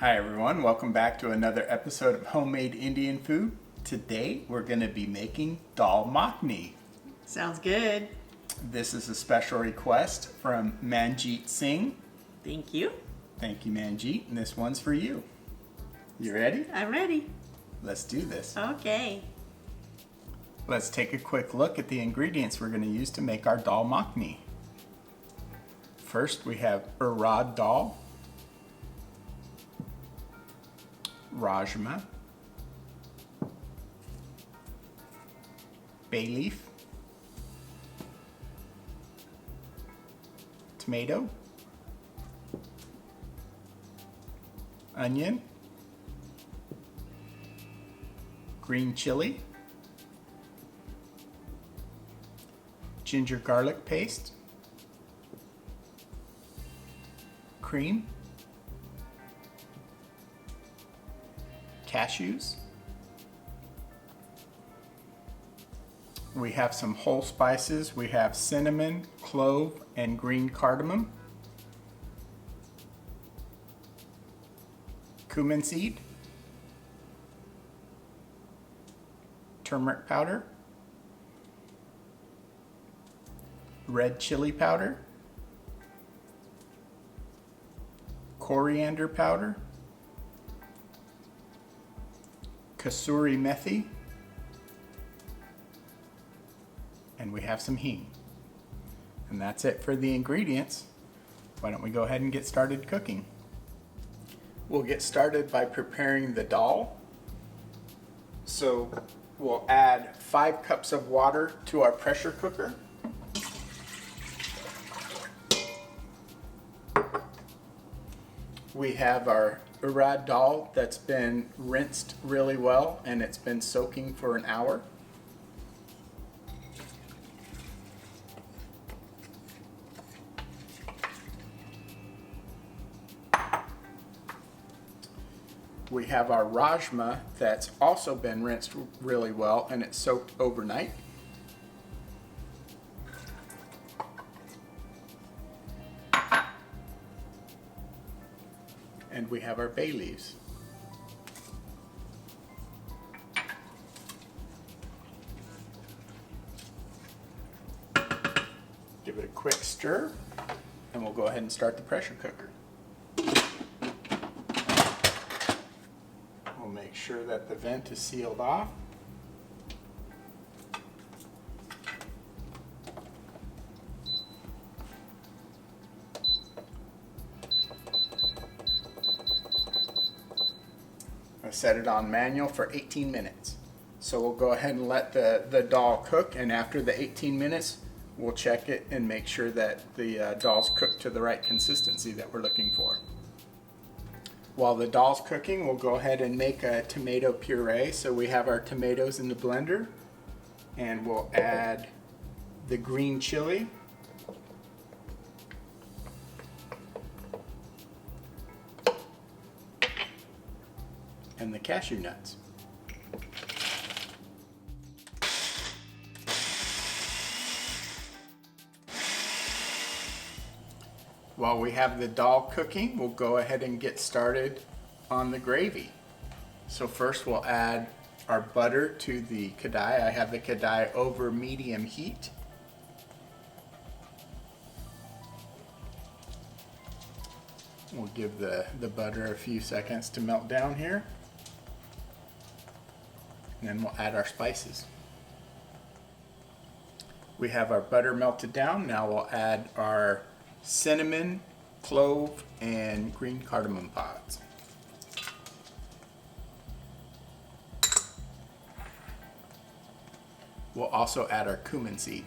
Hi everyone, welcome back to another episode of Homemade Indian Food. Today we're going to be making Dal Makhani. Sounds good. This is a special request from Manjeet Singh. Thank you. Thank you, Manjeet, and this one's for you. You ready? I'm ready. Let's do this. Okay. Let's take a quick look at the ingredients we're going to use to make our Dal Makhani. First we have urad dal, rajma, bay leaf, tomato, onion, green chili, ginger garlic paste, cream, cashews. We have some whole spices. We have cinnamon, clove, and green cardamom. Cumin seed, turmeric powder, red chili powder, coriander powder, kasuri methi, and we have some hing. And that's it for the ingredients. Why don't we go ahead and get started cooking? We'll get started by preparing the dal. So we'll add 5 cups of water to our pressure cooker. We have our urad dal that's been rinsed really well and it's been soaking for an hour. We have our rajma that's also been rinsed really well and it's soaked overnight. And we have our bay leaves. Give it a quick stir and we'll go ahead and start the pressure cooker. We'll make sure that the vent is sealed off. Set it on manual for 18 minutes. So we'll go ahead and let the dal cook, and after the 18 minutes we'll check it and make sure that the dal's cooked to the right consistency that we're looking for. While the dal's cooking, we'll go ahead and make a tomato puree. So we have our tomatoes in the blender and we'll add the green chili, and the cashew nuts. While we have the dal cooking, we'll go ahead and get started on the gravy. So first we'll add our butter to the kadai. I have the kadai over medium heat. We'll give the butter a few seconds to melt down here. And then we'll add our spices. We have our butter melted down. Now we'll add our cinnamon, clove, and green cardamom pods. We'll also add our cumin seed.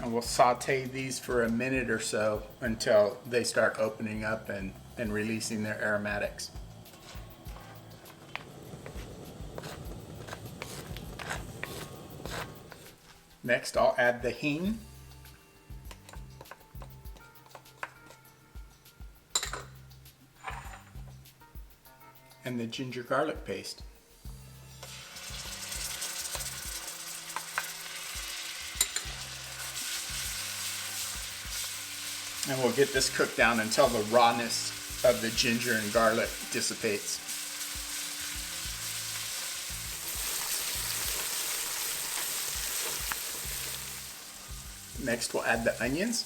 And we'll saute these for a minute or so until they start opening up and releasing their aromatics. Next, I'll add the hing. And the ginger garlic paste. And we'll get this cooked down until the rawness of the ginger and garlic dissipates. Next we'll add the onions.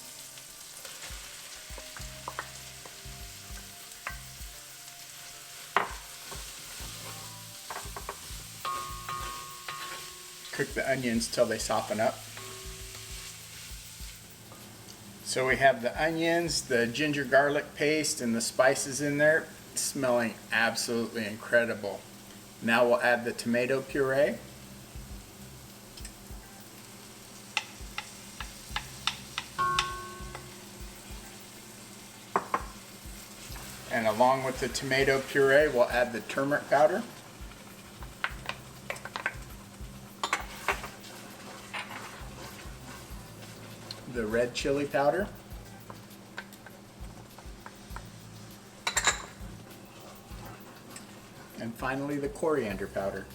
Cook the onions till they soften up. So we have the onions, the ginger garlic paste, and the spices in there, smelling absolutely incredible. Now we'll add the tomato puree. And along with the tomato puree, we'll add the turmeric powder. The red chili powder. And finally the coriander powder.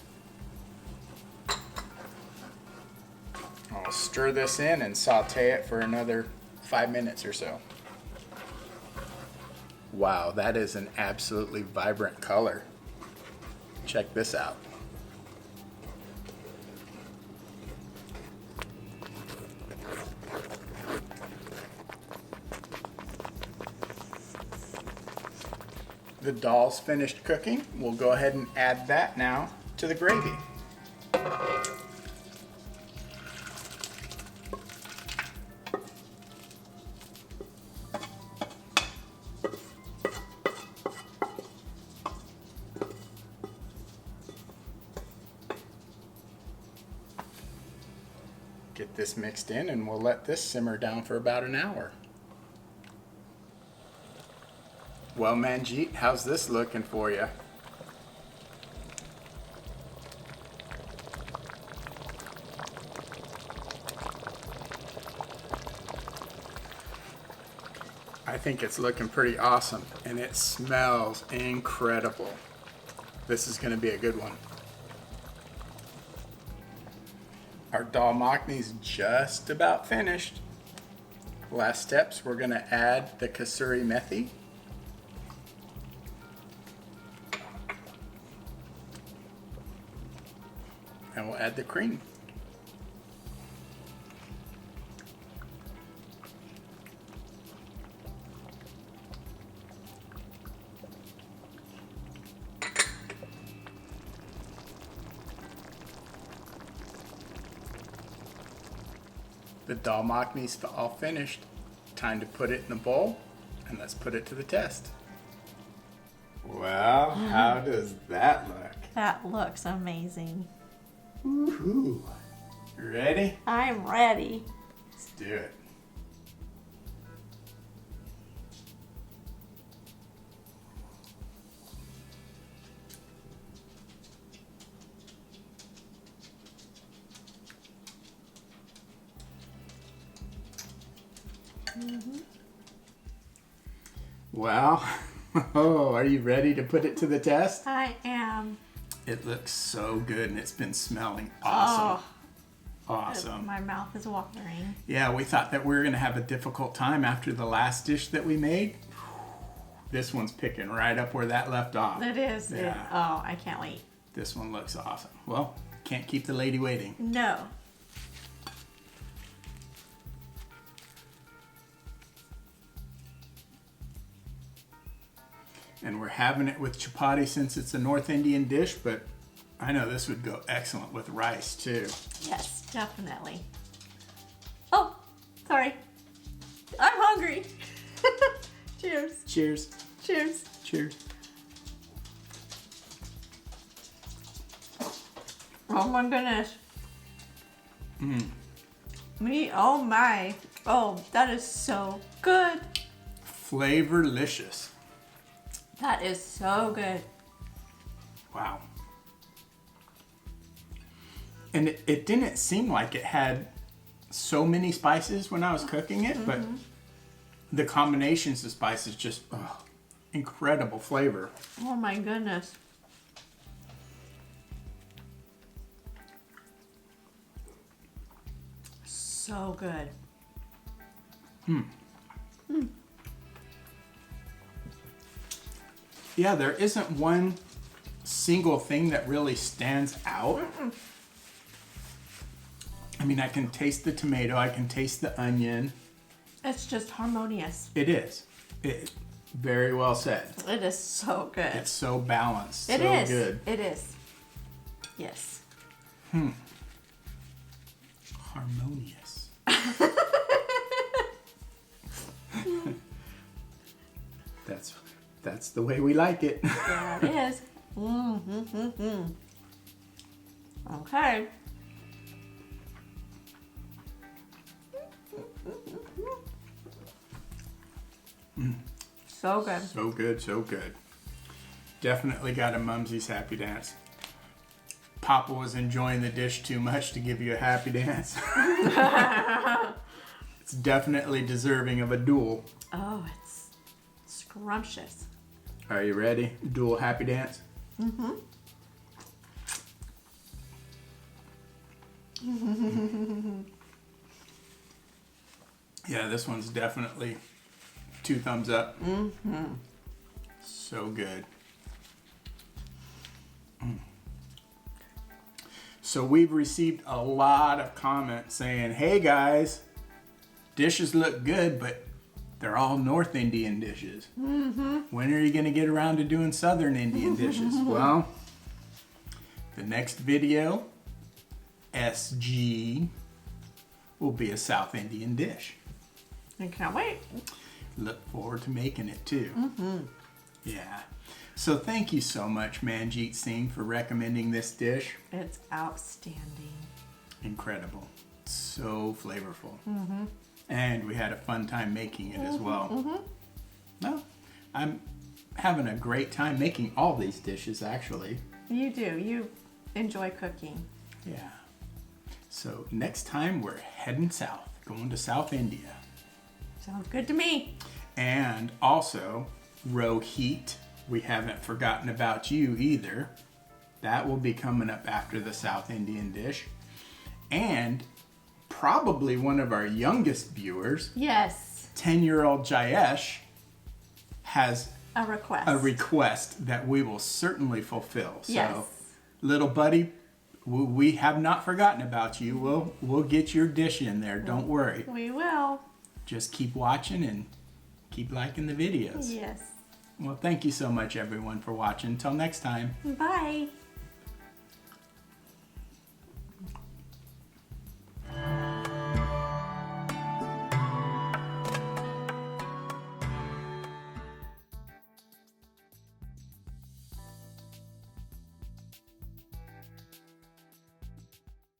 I'll stir this in and saute it for another 5 minutes or so. Wow, that is an absolutely vibrant color. Check this out. The dal's finished cooking. We'll go ahead and add that now to the gravy. Get this mixed in and we'll let this simmer down for about an hour. Well, Manjeet, how's this looking for you? I think it's looking pretty awesome, and it smells incredible. This is going to be a good one. Our Dal Makhani's just about finished. Last steps, we're going to add the kasuri methi. And we'll add the cream. The Dal Makhani's all finished. Time to put it in a bowl, and let's put it to the test. Well, how does that look? That looks amazing. Woohoo! Ready? I'm ready. Let's do it. Well, oh, are you ready to put it to the test? I am. It looks so good and it's been smelling awesome. Awesome. My mouth is watering. Yeah, we thought that we were going to have a difficult time after the last dish that we made. This one's picking right up where that left off. It is. Yeah. Oh, I can't wait. This one looks awesome. Well, can't keep the lady waiting. No. And we're having it with chapati since it's a North Indian dish, but I know this would go excellent with rice too. Yes, definitely. Oh, sorry. I'm hungry. Cheers. Cheers. Cheers. Cheers. Oh my goodness. Oh my. Oh, that is so good. Flavorlicious. That is so good. Wow. And it didn't seem like it had so many spices when I was cooking it, but the combinations of spices just, incredible flavor. Oh my goodness. So good. Yeah, there isn't one single thing that really stands out. I mean, I can taste the tomato, I can taste the onion. It's just harmonious. It is. Very well said. It is so good. It's so balanced. It so is. good. It is. Yes. Harmonious. That's the way we like it. Yeah, it is. Okay. So good. So good, so good. Definitely got a Mumzies Happy Dance. Papa was enjoying the dish too much to give you a happy dance. It's definitely deserving of a duel. Oh, it's scrumptious. Are you ready? Dual happy dance? Yeah, this one's definitely 2 thumbs up. So good. So we've received a lot of comments saying, hey guys, dishes look good, but they're all North Indian dishes. When are you going to get around to doing Southern Indian dishes? Well, the next video, SG, will be a South Indian dish. I can't wait. Look forward to making it too. Yeah. So thank you so much, Manjeet Singh, for recommending this dish. It's outstanding. Incredible. So flavorful. And we had a fun time making it as well. Well, I'm having a great time making all these dishes, actually. You do. You enjoy cooking. Yeah. So next time we're heading south, going to South India. Sounds good to me. And also, Rohit, we haven't forgotten about you either. That will be coming up after the South Indian dish. And probably one of our youngest viewers, Yes. 10-year-old Jayesh, has A request. a request that we will certainly fulfill. Yes. So, little buddy, we have not forgotten about you. We'll get your dish in there. Don't worry. We will. Just keep watching and keep liking the videos. Yes. Well, thank you so much, everyone, for watching. Until next time. Bye.